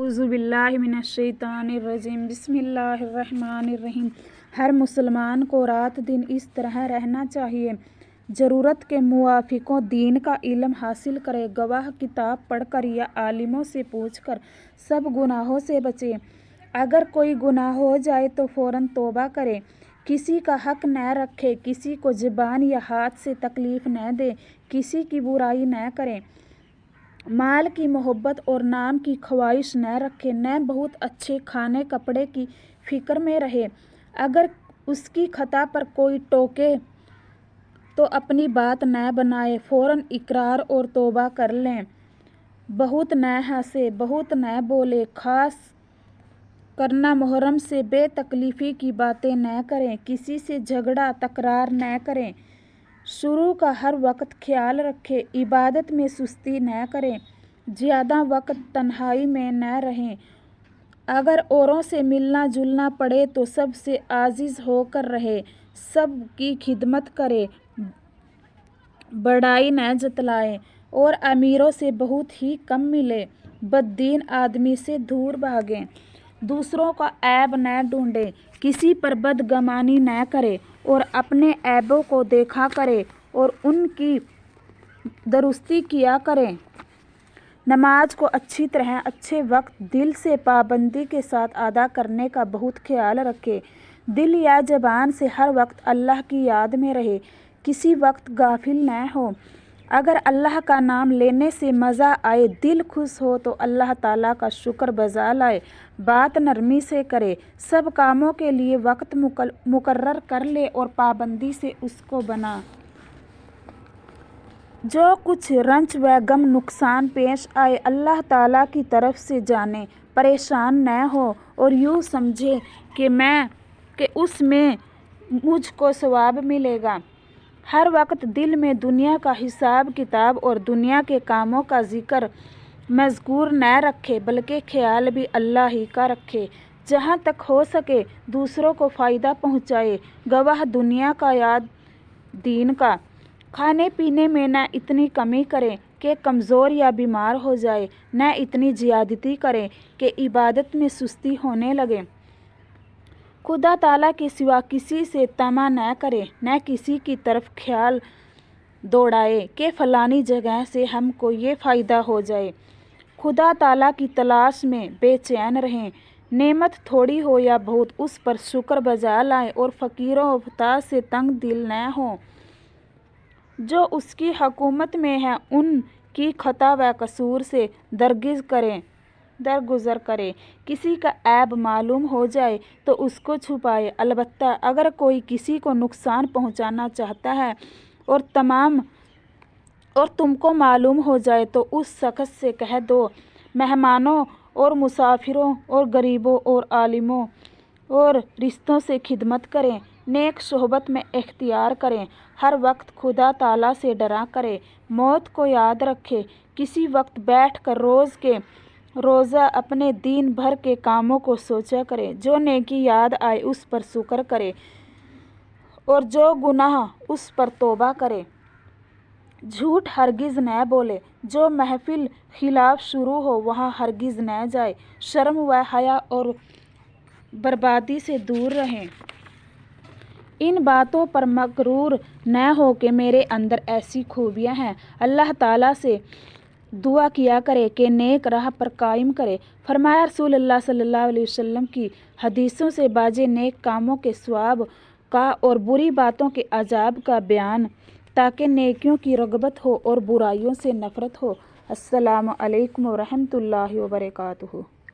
اعوذ باللہ من الشیطان الرجیم بسم اللہ الرحمن الرحیم۔ ہر مسلمان کو رات دن اس طرح رہنا چاہیے، ضرورت کے موافق دین کا علم حاصل کرے، گواہ کتاب پڑھ کر یا عالموں سے پوچھ کر سب گناہوں سے بچے۔ اگر کوئی گناہ ہو جائے تو فوراً توبہ کرے، کسی کا حق نہ رکھے، کسی کو زبان یا ہاتھ سے تکلیف نہ دے، کسی کی برائی نہ کرے، مال کی محبت اور نام کی خواہش نہ رکھے، نہ بہت اچھے کھانے کپڑے کی فکر میں رہے۔ اگر اس کی خطا پر کوئی ٹوکے تو اپنی بات نہ بنائے، فوراً اقرار اور توبہ کر لیں۔ بہت نہ ہنسے، بہت نہ بولے، خاص کرنا محرم سے بے تکلفی کی باتیں نہ کریں، کسی سے جھگڑا تکرار نہ کریں، شروع کا ہر وقت خیال رکھیں، عبادت میں سستی نہ کریں، زیادہ وقت تنہائی میں نہ رہیں، اگر اوروں سے ملنا جلنا پڑے تو سب سے عاجز ہو کر رہیں، سب کی خدمت کریں، بڑائی نہ جتلائیں اور امیروں سے بہت ہی کم ملیں، بددین آدمی سے دور بھاگیں، دوسروں کا عیب نہ ڈھونڈیں، کسی پر بدگمانی نہ کریں اور اپنے عیبوں کو دیکھا کریں اور ان کی درستی کیا کریں۔ نماز کو اچھی طرح اچھے وقت دل سے پابندی کے ساتھ ادا کرنے کا بہت خیال رکھیں، دل یا زبان سے ہر وقت اللہ کی یاد میں رہے، کسی وقت غافل نہ ہو، اگر اللہ کا نام لینے سے مزہ آئے، دل خوش ہو تو اللہ تعالیٰ کا شکر بجا لائے، بات نرمی سے کرے، سب کاموں کے لیے وقت مقرر کر لے اور پابندی سے اس کو بنا۔ جو کچھ رنج و غم نقصان پیش آئے اللہ تعالیٰ کی طرف سے جانے، پریشان نہ ہو اور یوں سمجھے کہ اس میں مجھ کو ثواب ملے گا۔ ہر وقت دل میں دنیا کا حساب کتاب اور دنیا کے کاموں کا ذکر مذکور نہ رکھے، بلکہ خیال بھی اللہ ہی کا رکھے، جہاں تک ہو سکے دوسروں کو فائدہ پہنچائے، گواہ دنیا کا یا دین کا۔ کھانے پینے میں نہ اتنی کمی کریں کہ کمزور یا بیمار ہو جائے، نہ اتنی زیادتی کریں کہ عبادت میں سستی ہونے لگے۔ خدا تعالیٰ کے سوا کسی سے طمع نہ کرے، نہ کسی کی طرف خیال دوڑائے کہ فلانی جگہ سے ہم کو یہ فائدہ ہو جائے۔ خدا تعالیٰ کی تلاش میں بے چین رہیں، نعمت تھوڑی ہو یا بہت اس پر شکر بجا لائیں اور فقیر و محتاج سے تنگ دل نہ ہوں۔ جو اس کی حکومت میں ہیں ان کی خطا و قصور سے درگزر کرے، کسی کا عیب معلوم ہو جائے تو اس کو چھپائے، البتہ اگر کوئی کسی کو نقصان پہنچانا چاہتا ہے اور تم کو معلوم ہو جائے تو اس شخص سے کہہ دو۔ مہمانوں اور مسافروں اور غریبوں اور عالموں اور رشتوں سے خدمت کریں، نیک صحبت میں اختیار کریں، ہر وقت خدا تعالیٰ سے ڈرا کریں، موت کو یاد رکھیں، کسی وقت بیٹھ کر روزہ اپنے دن بھر کے کاموں کو سوچا کریں، جو نیکی یاد آئے اس پر شکر کرے اور جو گناہ اس پر توبہ کرے، جھوٹ ہرگز نہ بولے، جو محفل خلاف شروع ہو وہاں ہرگز نہ جائے، شرم و حیا اور بربادی سے دور رہیں۔ ان باتوں پر مغرور نہ ہو کہ میرے اندر ایسی خوبیاں ہیں، اللہ تعالیٰ سے دعا کیا کرے کہ نیک راہ پر قائم کرے۔ فرمایا رسول اللہ صلی اللہ علیہ وسلم کی حدیثوں سے باز نیک کاموں کے ثواب کا اور بری باتوں کے عذاب کا بیان، تاکہ نیکیوں کی رغبت ہو اور برائیوں سے نفرت ہو۔ السلام علیکم ورحمۃ اللہ وبرکاتہ۔